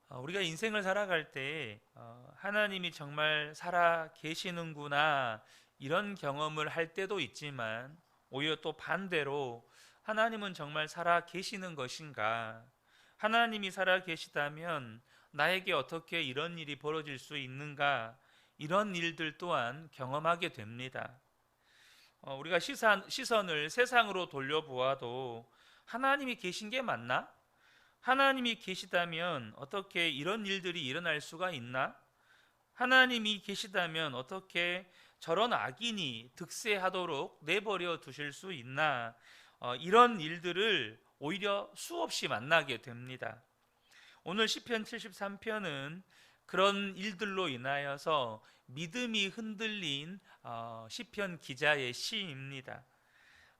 우리가 인생을 살아갈 때 하나님이 정말 살아 계시는구나 이런 경험을 할 때도 있지만, 오히려 또 반대로 하나님은 정말 살아 계시는 것인가, 하나님이 살아 계시다면 나에게 어떻게 이런 일이 벌어질 수 있는가, 이런 일들 또한 경험하게 됩니다. 우리가 시선을 세상으로 돌려보아도 하나님이 계신 게 맞나? 하나님이 계시다면 어떻게 이런 일들이 일어날 수가 있나? 하나님이 계시다면 어떻게 저런 악인이 득세하도록 내버려 두실 수 있나? 이런 일들을 오히려 수없이 만나게 됩니다. 오늘 시편 73편은 그런 일들로 인하여서 믿음이 흔들린 시편 기자의 시입니다.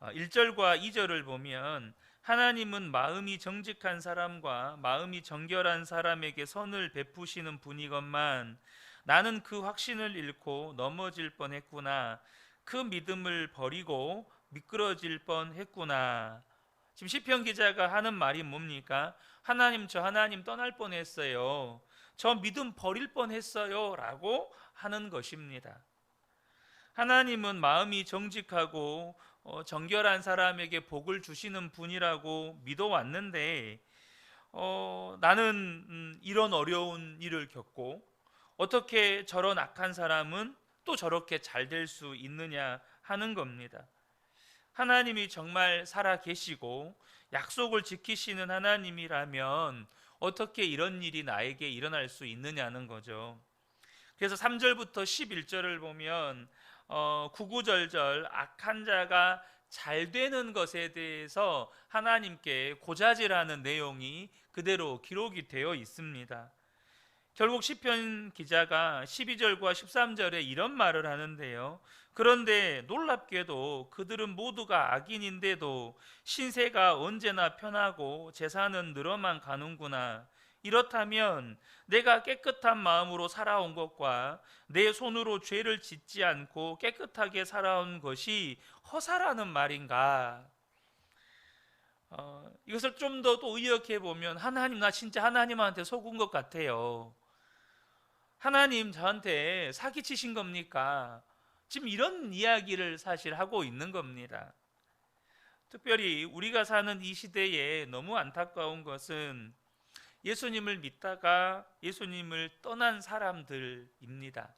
1절과 2절을 보면, 하나님은 마음이 정직한 사람과 마음이 정결한 사람에게 선을 베푸시는 분이건만 나는 그 확신을 잃고 넘어질 뻔했구나. 그 믿음을 버리고 미끄러질 뻔했구나. 지금 시편 기자가 하는 말이 뭡니까? 하나님, 저 하나님 떠날 뻔했어요. 저 믿음 버릴 뻔했어요. 라고 하는 것입니다. 하나님은 마음이 정직하고 정결한 사람에게 복을 주시는 분이라고 믿어왔는데, 나는 이런 어려운 일을 겪고 어떻게 저런 악한 사람은 또 저렇게 잘 될 수 있느냐 하는 겁니다. 하나님이 정말 살아 계시고 약속을 지키시는 하나님이라면 어떻게 이런 일이 나에게 일어날 수 있느냐는 거죠. 그래서 3절부터 11절을 보면 구구절절 악한 자가 잘 되는 것에 대해서 하나님께 고자질하는 내용이 그대로 기록이 되어 있습니다. 결국 시편 기자가 12절과 13절에 이런 말을 하는데요. 그런데 놀랍게도 그들은 모두가 악인인데도 신세가 언제나 편하고 재산은 늘어만 가는구나. 이렇다면 내가 깨끗한 마음으로 살아온 것과 내 손으로 죄를 짓지 않고 깨끗하게 살아온 것이 허사라는 말인가? 이것을 좀 더 또 의역해 보면, 하나님, 나 진짜 하나님한테 속은 것 같아요. 하나님, 저한테 사기치신 겁니까? 지금 이런 이야기를 사실 하고 있는 겁니다. 특별히 우리가 사는 이 시대에 너무 안타까운 것은 예수님을 믿다가 예수님을 떠난 사람들입니다.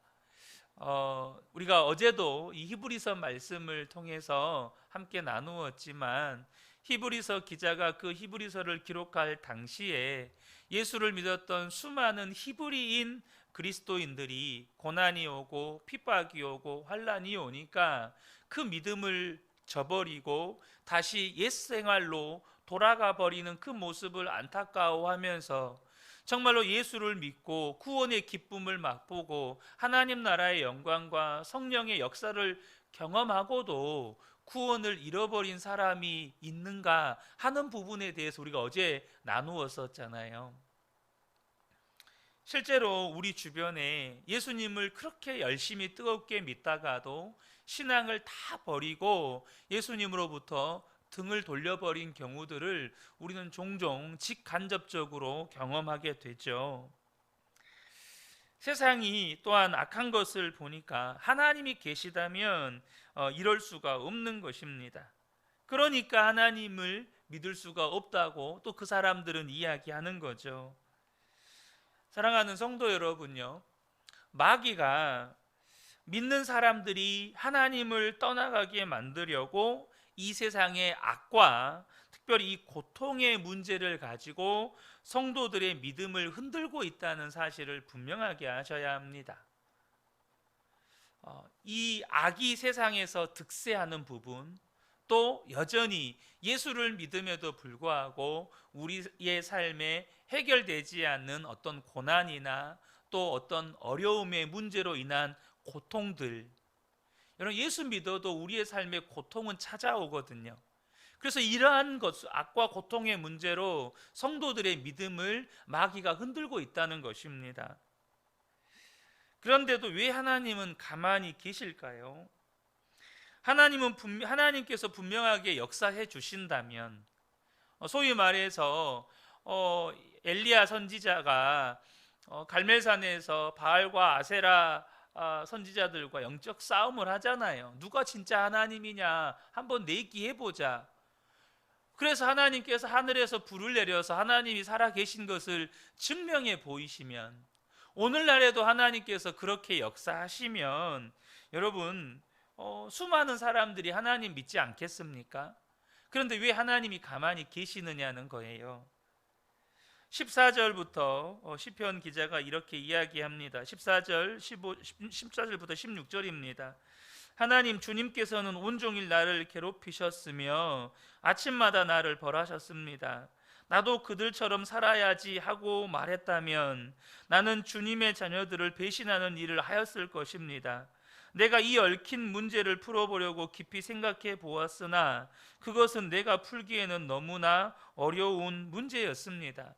우리가 어제도 이 히브리서 말씀을 통해서 함께 나누었지만, 히브리서 기자가 그 히브리서를 기록할 당시에 예수를 믿었던 수많은 히브리인 그리스도인들이 고난이 오고 핍박이 오고 환란이 오니까 그 믿음을 저버리고 다시 옛 생활로 돌아가 버리는 그 모습을 안타까워하면서, 정말로 예수를 믿고 구원의 기쁨을 맛보고 하나님 나라의 영광과 성령의 역사를 경험하고도 구원을 잃어버린 사람이 있는가 하는 부분에 대해서 우리가 어제 나누었었잖아요. 실제로 우리 주변에 예수님을 그렇게 열심히 뜨겁게 믿다가도 신앙을 다 버리고 예수님으로부터 등을 돌려버린 경우들을 우리는 종종 직간접적으로 경험하게 되죠. 세상이 또한 악한 것을 보니까 하나님이 계시다면 이럴 수가 없는 것입니다. 그러니까 하나님을 믿을 수가 없다고 또 그 사람들은 이야기하는 거죠. 사랑하는 성도 여러분요, 마귀가 믿는 사람들이 하나님을 떠나가게 만들려고 이 세상의 악과 특별히 이 고통의 문제를 가지고 성도들의 믿음을 흔들고 있다는 사실을 분명하게 하셔야 합니다. 이 악이 세상에서 득세하는 부분, 또 여전히 예수를 믿음에도 불구하고 우리의 삶에 해결되지 않는 어떤 고난이나 또 어떤 어려움의 문제로 인한 고통들, 여러분, 예수 믿어도 우리의 삶에 고통은 찾아오거든요. 그래서 이러한 것, 악과 고통의 문제로 성도들의 믿음을 마귀가 흔들고 있다는 것입니다. 그런데도 왜 하나님은 가만히 계실까요? 하나님께서 분명하게 역사해 주신다면, 소위 말해서 엘리야 선지자가 갈멜산에서 바알과 아세라 선지자들과 영적 싸움을 하잖아요. 누가 진짜 하나님이냐 한번 내기해보자. 그래서 하나님께서 하늘에서 불을 내려서 하나님이 살아계신 것을 증명해 보이시면, 오늘날에도 하나님께서 그렇게 역사하시면 여러분 수많은 사람들이 하나님 믿지 않겠습니까? 그런데 왜 하나님이 가만히 계시느냐는 거예요. 14절부터 시편 기자가 이렇게 이야기합니다. 14절부터 16절입니다. 하나님 주님께서는 온종일 나를 괴롭히셨으며 아침마다 나를 벌하셨습니다. 나도 그들처럼 살아야지 하고 말했다면 나는 주님의 자녀들을 배신하는 일을 하였을 것입니다. 내가 이 얽힌 문제를 풀어보려고 깊이 생각해 보았으나 그것은 내가 풀기에는 너무나 어려운 문제였습니다.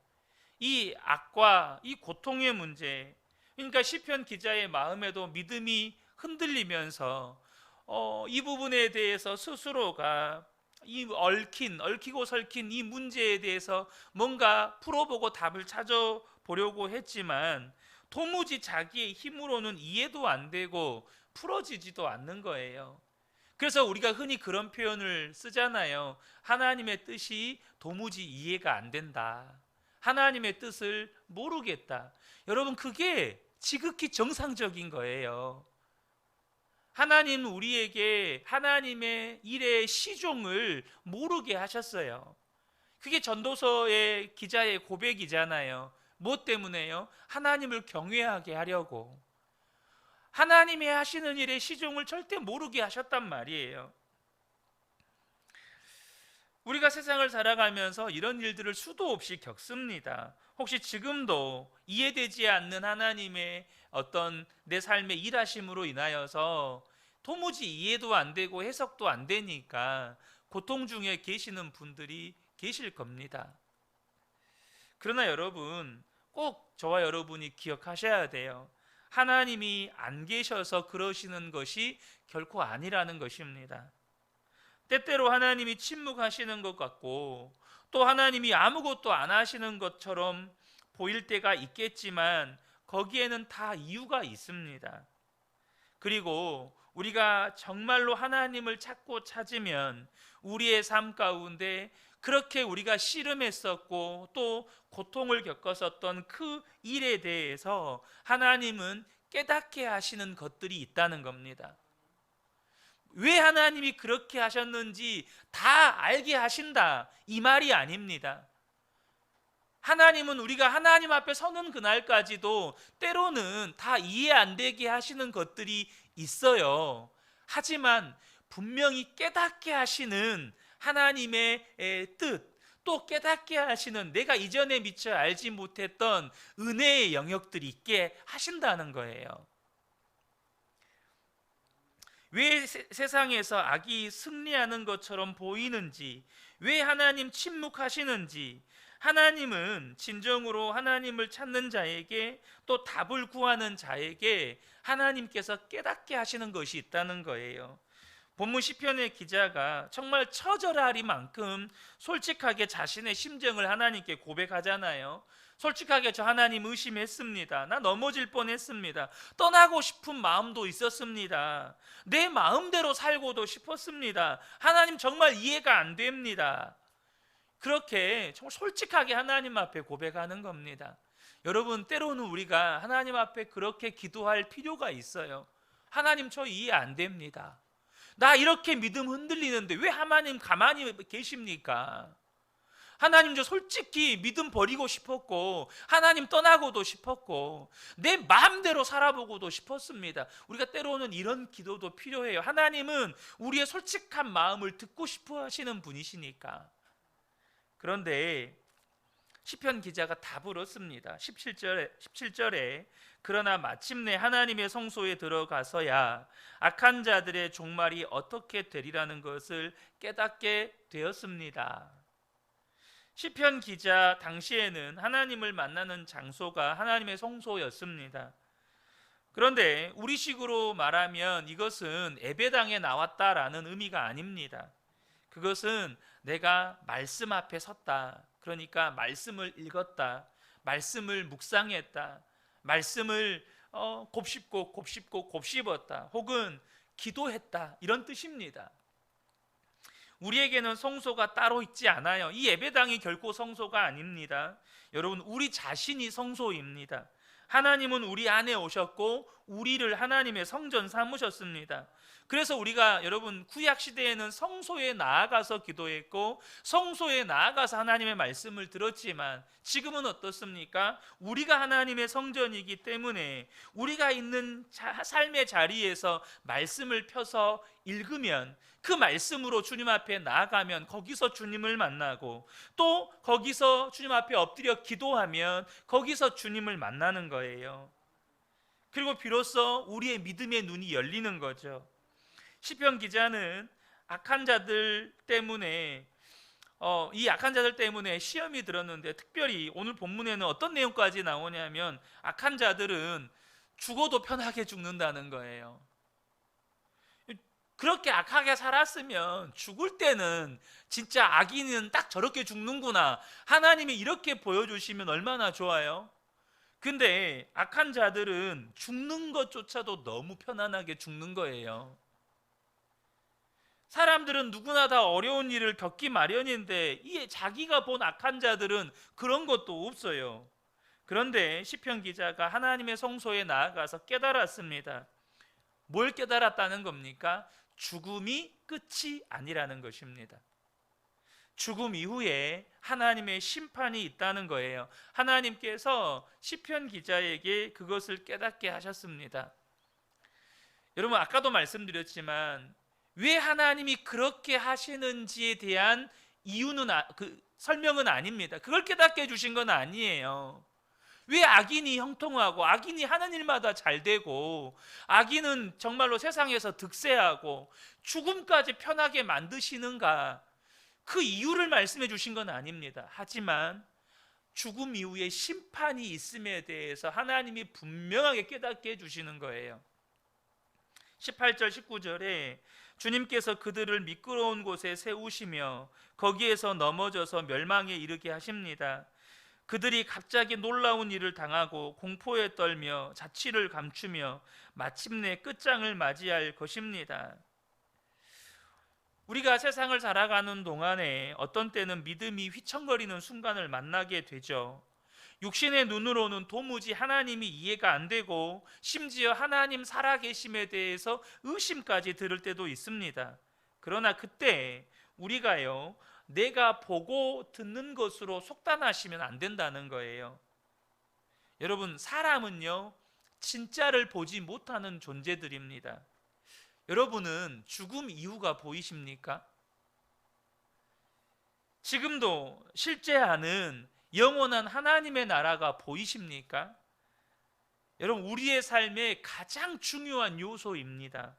이 악과 이 고통의 문제, 그러니까 시편 기자의 마음에도 믿음이 흔들리면서 이 부분에 대해서 스스로가 이 얽히고 설킨 이 문제에 대해서 뭔가 풀어보고 답을 찾아보려고 했지만 도무지 자기의 힘으로는 이해도 안 되고 풀어지지도 않는 거예요. 그래서 우리가 흔히 그런 표현을 쓰잖아요. 하나님의 뜻이 도무지 이해가 안 된다. 하나님의 뜻을 모르겠다. 여러분, 그게 지극히 정상적인 거예요. 하나님은 우리에게 하나님의 일의 시종을 모르게 하셨어요. 그게 전도서의 기자의 고백이잖아요. 뭐 때문에요? 하나님을 경외하게 하려고. 하나님이 하시는 일의 시종을 절대 모르게 하셨단 말이에요. 우리가 세상을 살아가면서 이런 일들을 수도 없이 겪습니다. 혹시 지금도 이해되지 않는 하나님의 어떤 내 삶의 일하심으로 인하여서 도무지 이해도 안 되고 해석도 안 되니까 고통 중에 계시는 분들이 계실 겁니다. 그러나 여러분, 꼭 저와 여러분이 기억하셔야 돼요. 하나님이 안 계셔서 그러시는 것이 결코 아니라는 것입니다. 때때로 하나님이 침묵하시는 것 같고 또 하나님이 아무것도 안 하시는 것처럼 보일 때가 있겠지만 거기에는 다 이유가 있습니다. 그리고 우리가 정말로 하나님을 찾고 찾으면 우리의 삶 가운데 그렇게 우리가 씨름했었고 또 고통을 겪었었던 그 일에 대해서 하나님은 깨닫게 하시는 것들이 있다는 겁니다. 왜 하나님이 그렇게 하셨는지 다 알게 하신다, 이 말이 아닙니다. 하나님은 우리가 하나님 앞에 서는 그날까지도 때로는 다 이해 안 되게 하시는 것들이 있어요. 하지만 분명히 깨닫게 하시는 하나님의 뜻, 또 깨닫게 하시는 내가 이전에 미처 알지 못했던 은혜의 영역들이 있게 하신다는 거예요. 왜 세상에서 악이 승리하는 것처럼 보이는지, 왜 하나님 침묵하시는지, 하나님은 진정으로 하나님을 찾는 자에게 또 답을 구하는 자에게 하나님께서 깨닫게 하시는 것이 있다는 거예요. 본문 시편의 기자가 정말 처절하리만큼 솔직하게 자신의 심정을 하나님께 고백하잖아요. 솔직하게 저 하나님 의심했습니다. 나 넘어질 뻔했습니다. 떠나고 싶은 마음도 있었습니다. 내 마음대로 살고도 싶었습니다. 하나님 정말 이해가 안 됩니다. 그렇게 정말 솔직하게 하나님 앞에 고백하는 겁니다. 여러분, 때로는 우리가 하나님 앞에 그렇게 기도할 필요가 있어요. 하나님 저 이해 안 됩니다. 나 이렇게 믿음 흔들리는데 왜 하나님 가만히 계십니까? 하나님 저 솔직히 믿음 버리고 싶었고 하나님 떠나고도 싶었고 내 마음대로 살아보고도 싶었습니다. 우리가 때로는 이런 기도도 필요해요. 하나님은 우리의 솔직한 마음을 듣고 싶어 하시는 분이시니까. 그런데 시편 기자가 답을 얻습니다. 17절에 그러나 마침내 하나님의 성소에 들어가서야 악한 자들의 종말이 어떻게 되리라는 것을 깨닫게 되었습니다. 시편 기자 당시에는 하나님을 만나는 장소가 하나님의 성소였습니다. 그런데 우리식으로 말하면 이것은 예배당에 나왔다라는 의미가 아닙니다. 그것은 내가 말씀 앞에 섰다, 그러니까 말씀을 읽었다, 말씀을 묵상했다, 말씀을 곱씹었다, 혹은 기도했다, 이런 뜻입니다. 우리에게는 성소가 따로 있지 않아요. 이 예배당이 결코 성소가 아닙니다. 여러분, 우리 자신이 성소입니다. 하나님은 우리 안에 오셨고 우리를 하나님의 성전 삼으셨습니다. 그래서 우리가 여러분 구약 시대에는 성소에 나아가서 기도했고 성소에 나아가서 하나님의 말씀을 들었지만 지금은 어떻습니까? 우리가 하나님의 성전이기 때문에 우리가 있는 삶의 자리에서 말씀을 펴서 읽으면, 그 말씀으로 주님 앞에 나아가면 거기서 주님을 만나고, 또 거기서 주님 앞에 엎드려 기도하면 거기서 주님을 만나는 거예요. 그리고 비로소 우리의 믿음의 눈이 열리는 거죠. 시편 기자는 악한 자들 때문에 이 악한 자들 때문에 시험이 들었는데, 특별히 오늘 본문에는 어떤 내용까지 나오냐면 악한 자들은 죽어도 편하게 죽는다는 거예요. 그렇게 악하게 살았으면 죽을 때는 진짜 악인은 딱 저렇게 죽는구나, 하나님이 이렇게 보여주시면 얼마나 좋아요. 근데 악한 자들은 죽는 것조차도 너무 편안하게 죽는 거예요. 사람들은 누구나 다 어려운 일을 겪기 마련인데 이 자기가 본 악한 자들은 그런 것도 없어요. 그런데 시편 기자가 하나님의 성소에 나아가서 깨달았습니다. 뭘 깨달았다는 겁니까? 죽음이 끝이 아니라는 것입니다. 죽음 이후에 하나님의 심판이 있다는 거예요. 하나님께서 시편 기자에게 그것을 깨닫게 하셨습니다. 여러분, 아까도 말씀드렸지만 왜 하나님이 그렇게 하시는지에 대한 이유는 설명은 아닙니다. 그걸 깨닫게 해주신 건 아니에요. 왜 악인이 형통하고 악인이 하는 일마다 잘 되고 악인은 정말로 세상에서 득세하고 죽음까지 편하게 만드시는가, 그 이유를 말씀해 주신 건 아닙니다. 하지만 죽음 이후에 심판이 있음에 대해서 하나님이 분명하게 깨닫게 해주시는 거예요. 18절 19절에 주님께서 그들을 미끄러운 곳에 세우시며 거기에서 넘어져서 멸망에 이르게 하십니다. 그들이 갑자기 놀라운 일을 당하고 공포에 떨며 자취를 감추며 마침내 끝장을 맞이할 것입니다. 우리가 세상을 살아가는 동안에 어떤 때는 믿음이 휘청거리는 순간을 만나게 되죠. 육신의 눈으로는 도무지 하나님이 이해가 안 되고 심지어 하나님 살아계심에 대해서 의심까지 들을 때도 있습니다. 그러나 그때 우리가요, 내가 보고 듣는 것으로 속단하시면 안 된다는 거예요. 여러분, 사람은요 진짜를 보지 못하는 존재들입니다. 여러분은 죽음 이후가 보이십니까? 지금도 실제하는 영원한 하나님의 나라가 보이십니까? 여러분, 우리의 삶의 가장 중요한 요소입니다.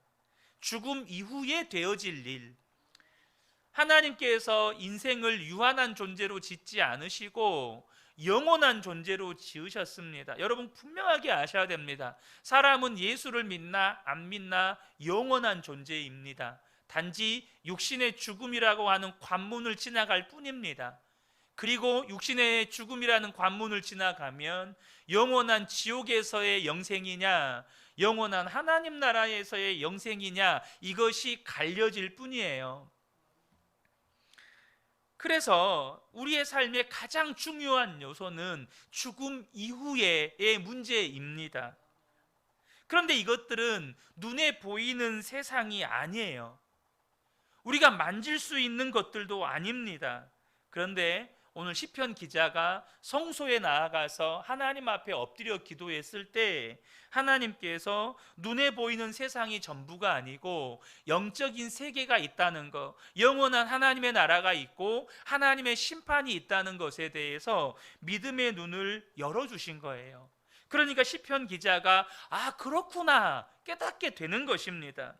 죽음 이후에 되어질 일. 하나님께서 인생을 유한한 존재로 짓지 않으시고 영원한 존재로 지으셨습니다. 여러분, 분명하게 아셔야 됩니다. 사람은 예수를 믿나 안 믿나 영원한 존재입니다. 단지 육신의 죽음이라고 하는 관문을 지나갈 뿐입니다. 그리고 육신의 죽음이라는 관문을 지나가면 영원한 지옥에서의 영생이냐 영원한 하나님 나라에서의 영생이냐, 이것이 갈려질 뿐이에요. 그래서 우리의 삶의 가장 중요한 요소는 죽음 이후의 문제입니다. 그런데 이것들은 눈에 보이는 세상이 아니에요. 우리가 만질 수 있는 것들도 아닙니다. 그런데 오늘 시편 기자가 성소에 나아가서 하나님 앞에 엎드려 기도했을 때 하나님께서 눈에 보이는 세상이 전부가 아니고 영적인 세계가 있다는 것, 영원한 하나님의 나라가 있고 하나님의 심판이 있다는 것에 대해서 믿음의 눈을 열어주신 거예요. 그러니까 시편 기자가 그렇구나 깨닫게 되는 것입니다.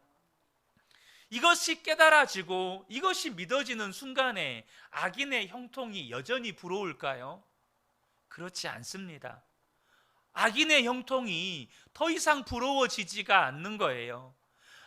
이것이 깨달아지고 이것이 믿어지는 순간에 악인의 형통이 여전히 부러울까요? 그렇지 않습니다. 악인의 형통이 더 이상 부러워지지가 않는 거예요.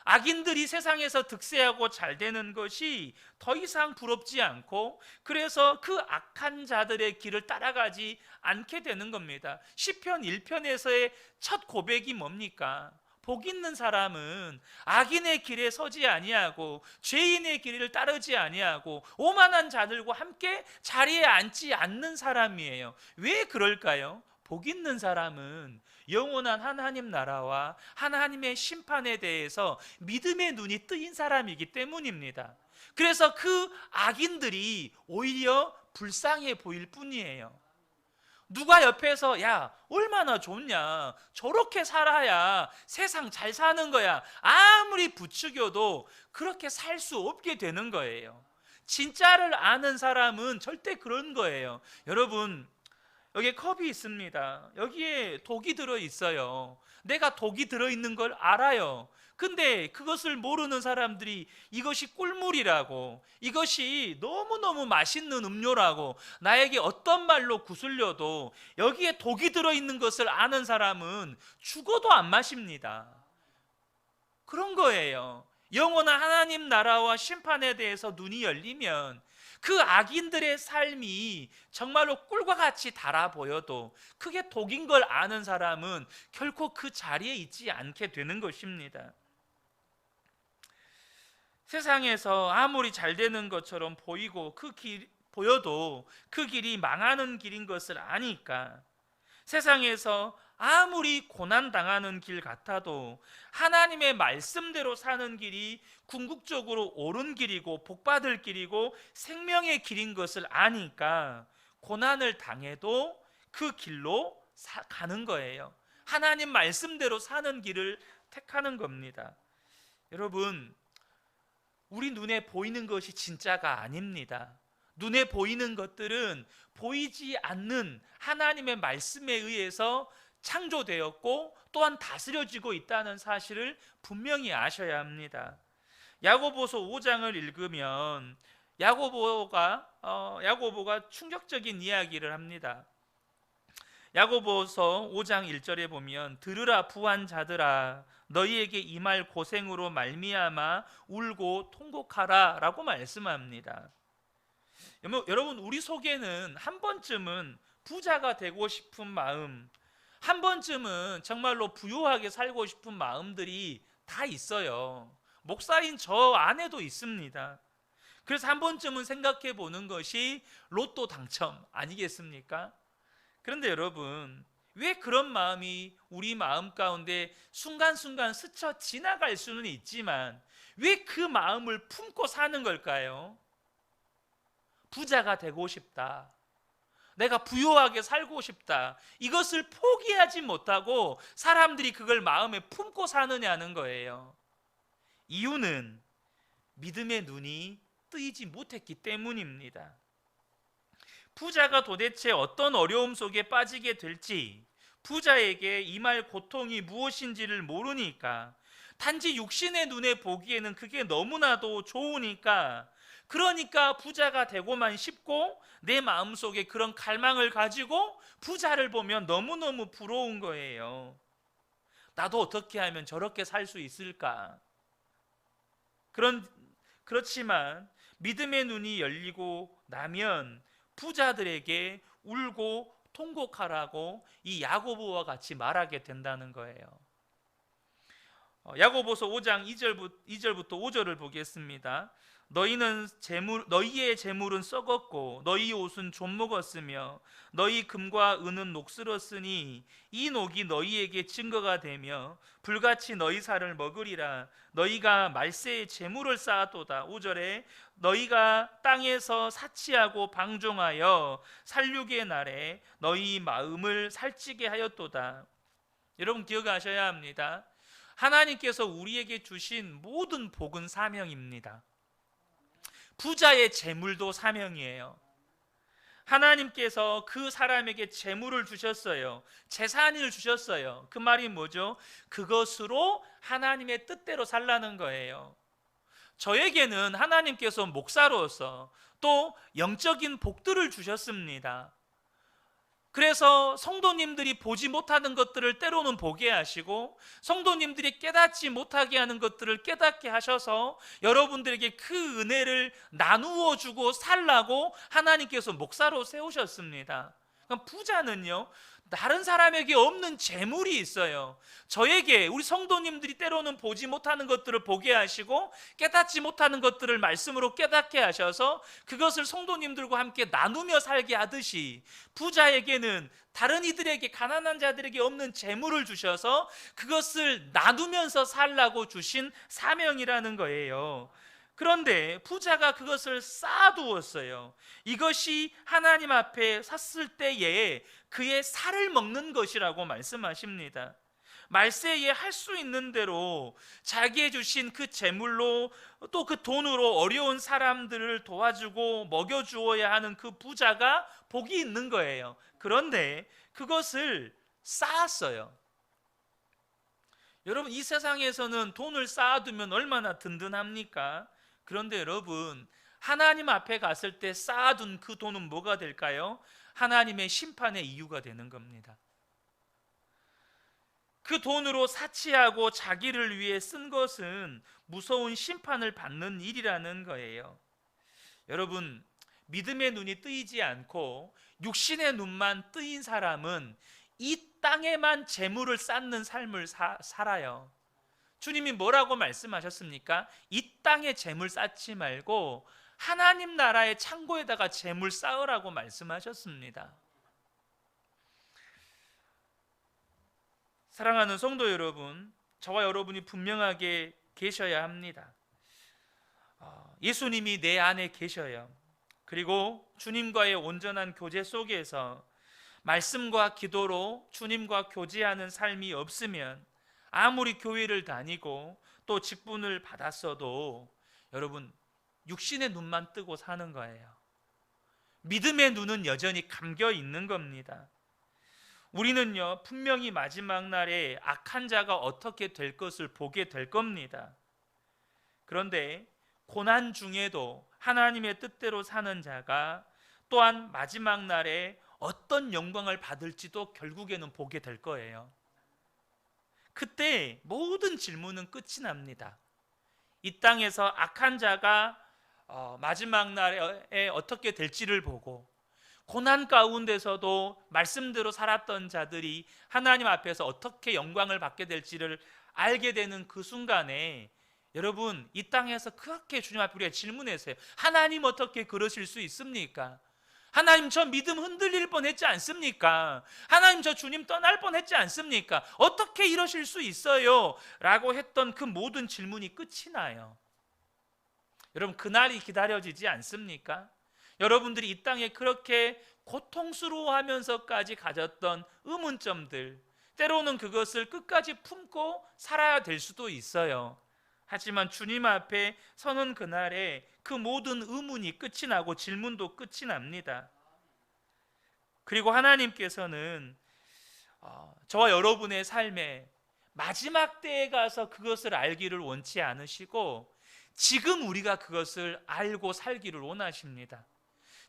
악인들이 세상에서 득세하고 잘 되는 것이 더 이상 부럽지 않고, 그래서 그 악한 자들의 길을 따라가지 않게 되는 겁니다. 시편 1편에서의 첫 고백이 뭡니까? 복 있는 사람은 악인의 길에 서지 아니하고 죄인의 길을 따르지 아니하고 오만한 자들과 함께 자리에 앉지 않는 사람이에요. 왜 그럴까요? 복 있는 사람은 영원한 하나님 나라와 하나님의 심판에 대해서 믿음의 눈이 뜨인 사람이기 때문입니다. 그래서 그 악인들이 오히려 불쌍해 보일 뿐이에요. 누가 옆에서 야 얼마나 좋냐, 저렇게 살아야 세상 잘 사는 거야, 아무리 부추겨도 그렇게 살 수 없게 되는 거예요. 진짜를 아는 사람은 절대 그런 거예요. 여러분, 여기에 컵이 있습니다. 여기에 독이 들어있어요. 내가 독이 들어있는 걸 알아요. 근데 그것을 모르는 사람들이 이것이 꿀물이라고, 이것이 너무너무 맛있는 음료라고 나에게 어떤 말로 구슬려도 여기에 독이 들어있는 것을 아는 사람은 죽어도 안 마십니다. 그런 거예요. 영원한 하나님 나라와 심판에 대해서 눈이 열리면 그 악인들의 삶이 정말로 꿀과 같이 달아 보여도 그게 독인 걸 아는 사람은 결코 그 자리에 있지 않게 되는 것입니다. 세상에서 아무리 잘 되는 것처럼 보여도 그 길이 망하는 길인 것을 아니까, 세상에서 아무리 고난당하는 길 같아도 하나님의 말씀대로 사는 길이 궁극적으로 옳은 길이고 복받을 길이고 생명의 길인 것을 아니까 고난을 당해도 그 길로 가는 거예요. 하나님 말씀대로 사는 길을 택하는 겁니다. 여러분, 우리 눈에 보이는 것이 진짜가 아닙니다. 눈에 보이는 것들은 보이지 않는 하나님의 말씀에 의해서 창조되었고 또한 다스려지고 있다는 사실을 분명히 아셔야 합니다. 야고보서 5장을 읽으면 야고보가 충격적인 이야기를 합니다. 야고보서 5장 1절에 보면 들으라 부한 자들아 너희에게 이 말 고생으로 말미암아 울고 통곡하라 라고 말씀합니다. 여러분, 우리 속에는 한 번쯤은 부자가 되고 싶은 마음, 한 번쯤은 정말로 부유하게 살고 싶은 마음들이 다 있어요. 목사인 저 안에도 있습니다. 그래서 한 번쯤은 생각해 보는 것이 로또 당첨 아니겠습니까? 그런데 여러분, 왜 그런 마음이 우리 마음 가운데 순간순간 스쳐 지나갈 수는 있지만 왜 그 마음을 품고 사는 걸까요? 부자가 되고 싶다, 내가 부유하게 살고 싶다, 이것을 포기하지 못하고 사람들이 그걸 마음에 품고 사느냐는 거예요. 이유는 믿음의 눈이 뜨이지 못했기 때문입니다. 부자가 도대체 어떤 어려움 속에 빠지게 될지, 부자에게 임할 고통이 무엇인지를 모르니까, 단지 육신의 눈에 보기에는 그게 너무나도 좋으니까, 그러니까 부자가 되고만 싶고 내 마음속에 그런 갈망을 가지고 부자를 보면 너무너무 부러운 거예요. 나도 어떻게 하면 저렇게 살 수 있을까? 그렇지만 믿음의 눈이 열리고 나면 부자들에게 울고 통곡하라고 이 야고보와 같이 말하게 된다는 거예요. 야고보서 5장 2절부터 5절을 보겠습니다. 너희의 재물은 썩었고 너희 옷은 좀 먹었으며 너희 금과 은은 녹슬었으니 이 녹이 너희에게 증거가 되며 불같이 너희 살을 먹으리라. 너희가 말세에 재물을 쌓았도다. 5절에 너희가 땅에서 사치하고 방종하여 살육의 날에 너희 마음을 살찌게 하였도다. 여러분, 기억하셔야 합니다. 하나님께서 우리에게 주신 모든 복은 사명입니다. 부자의 재물도 사명이에요. 하나님께서 그 사람에게 재물을 주셨어요. 재산을 주셨어요. 그 말이 뭐죠? 그것으로 하나님의 뜻대로 살라는 거예요. 저에게는 하나님께서 목사로서 또 영적인 복들을 주셨습니다. 그래서 성도님들이 보지 못하는 것들을 때로는 보게 하시고 성도님들이 깨닫지 못하게 하는 것들을 깨닫게 하셔서 여러분들에게 그 은혜를 나누어 주고 살라고 하나님께서 목사로 세우셨습니다. 그럼 부자는요, 다른 사람에게 없는 재물이 있어요. 저에게, 우리 성도님들이 때로는 보지 못하는 것들을 보게 하시고 깨닫지 못하는 것들을 말씀으로 깨닫게 하셔서 그것을 성도님들과 함께 나누며 살게 하듯이 부자에게는 다른 이들에게, 가난한 자들에게 없는 재물을 주셔서 그것을 나누면서 살라고 주신 사명이라는 거예요. 그런데 부자가 그것을 쌓아두었어요. 이것이 하나님 앞에 섰을 때에 그의 살을 먹는 것이라고 말씀하십니다. 말세에 할 수 있는 대로 자기의 주신 그 재물로 또 그 돈으로 어려운 사람들을 도와주고 먹여주어야 하는 그 부자가 복이 있는 거예요. 그런데 그것을 쌓았어요. 여러분, 이 세상에서는 돈을 쌓아두면 얼마나 든든합니까? 그런데 여러분, 하나님 앞에 갔을 때 쌓아둔 그 돈은 뭐가 될까요? 하나님의 심판의 이유가 되는 겁니다. 그 돈으로 사치하고 자기를 위해 쓴 것은 무서운 심판을 받는 일이라는 거예요. 여러분, 믿음의 눈이 뜨이지 않고 육신의 눈만 뜨인 사람은 이 땅에만 재물을 쌓는 삶을 살아요. 주님이 뭐라고 말씀하셨습니까? 이 땅에 재물 쌓지 말고 하나님 나라의 창고에다가 재물 쌓으라고 말씀하셨습니다. 사랑하는 성도 여러분, 저와 여러분이 분명하게 계셔야 합니다. 예수님이 내 안에 계셔요. 그리고 주님과의 온전한 교제 속에서 말씀과 기도로 주님과 교제하는 삶이 없으면 아무리 교회를 다니고 또 직분을 받았어도 여러분, 육신의 눈만 뜨고 사는 거예요. 믿음의 눈은 여전히 감겨 있는 겁니다. 우리는요, 분명히 마지막 날에 악한 자가 어떻게 될 것을 보게 될 겁니다. 그런데 고난 중에도 하나님의 뜻대로 사는 자가 또한 마지막 날에 어떤 영광을 받을지도 결국에는 보게 될 거예요. 그때 모든 질문은 끝이 납니다. 이 땅에서 악한 자가 마지막 날에 어떻게 될지를 보고, 고난 가운데서도 말씀대로 살았던 자들이 하나님 앞에서 어떻게 영광을 받게 될지를 알게 되는 그 순간에 여러분, 이 땅에서 그렇게 주님 앞에 우리가 질문했어요. 하나님 어떻게 그러실 수 있습니까? 하나님, 저 믿음 흔들릴 뻔했지 않습니까? 하나님, 저 주님 떠날 뻔했지 않습니까? 어떻게 이러실 수 있어요? 라고 했던 그 모든 질문이 끝이 나요. 여러분, 그날이 기다려지지 않습니까? 여러분들이 이 땅에 그렇게 고통스러워하면서까지 가졌던 의문점들, 때로는 그것을 끝까지 품고 살아야 될 수도 있어요. 하지만 주님 앞에 서는 그날에 그 모든 의문이 끝이 나고 질문도 끝이 납니다. 그리고 하나님께서는 저와 여러분의 삶에 마지막 때에 가서 그것을 알기를 원치 않으시고 지금 우리가 그것을 알고 살기를 원하십니다.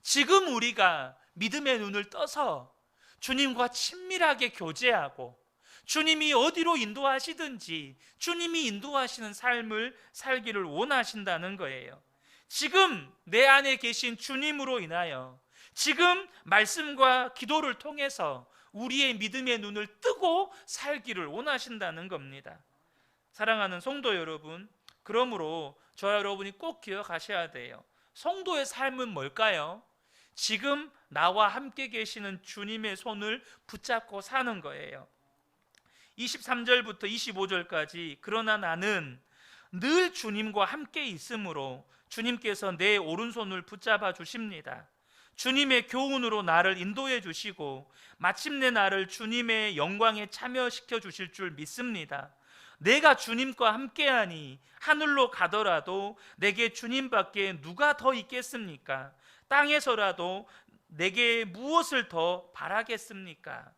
지금 우리가 믿음의 눈을 떠서 주님과 친밀하게 교제하고 주님이 어디로 인도하시든지 주님이 인도하시는 삶을 살기를 원하신다는 거예요. 지금 내 안에 계신 주님으로 인하여 지금 말씀과 기도를 통해서 우리의 믿음의 눈을 뜨고 살기를 원하신다는 겁니다. 사랑하는 성도 여러분, 그러므로 저와 여러분이 꼭 기억하셔야 돼요. 성도의 삶은 뭘까요? 지금 나와 함께 계시는 주님의 손을 붙잡고 사는 거예요. 23절부터 25절까지 그러나 나는 늘 주님과 함께 있으므로 주님께서 내 오른손을 붙잡아 주십니다. 주님의 교훈으로 나를 인도해 주시고 마침내 나를 주님의 영광에 참여시켜 주실 줄 믿습니다. 내가 주님과 함께하니 하늘로 가더라도 내게 주님밖에 누가 더 있겠습니까? 땅에서라도 내게 무엇을 더 바라겠습니까?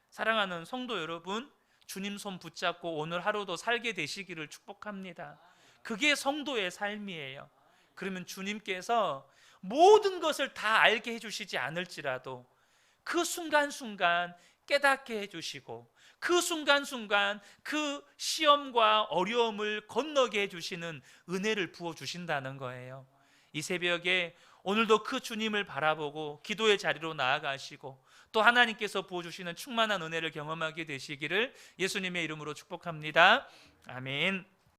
사랑하는 성도 여러분, 주님 손 붙잡고 오늘 하루도 살게 되시기를 축복합니다. 그게 성도의 삶이에요. 그러면 주님께서 모든 것을 다 알게 해주시지 않을지라도 그 순간순간 깨닫게 해주시고 그 순간순간 그 시험과 어려움을 건너게 해주시는 은혜를 부어주신다는 거예요. 이 새벽에 오늘도 그 주님을 바라보고 기도의 자리로 나아가시고 또 하나님께서 부어주시는 충만한 은혜를 경험하게 되시기를 예수님의 이름으로 축복합니다. 아멘.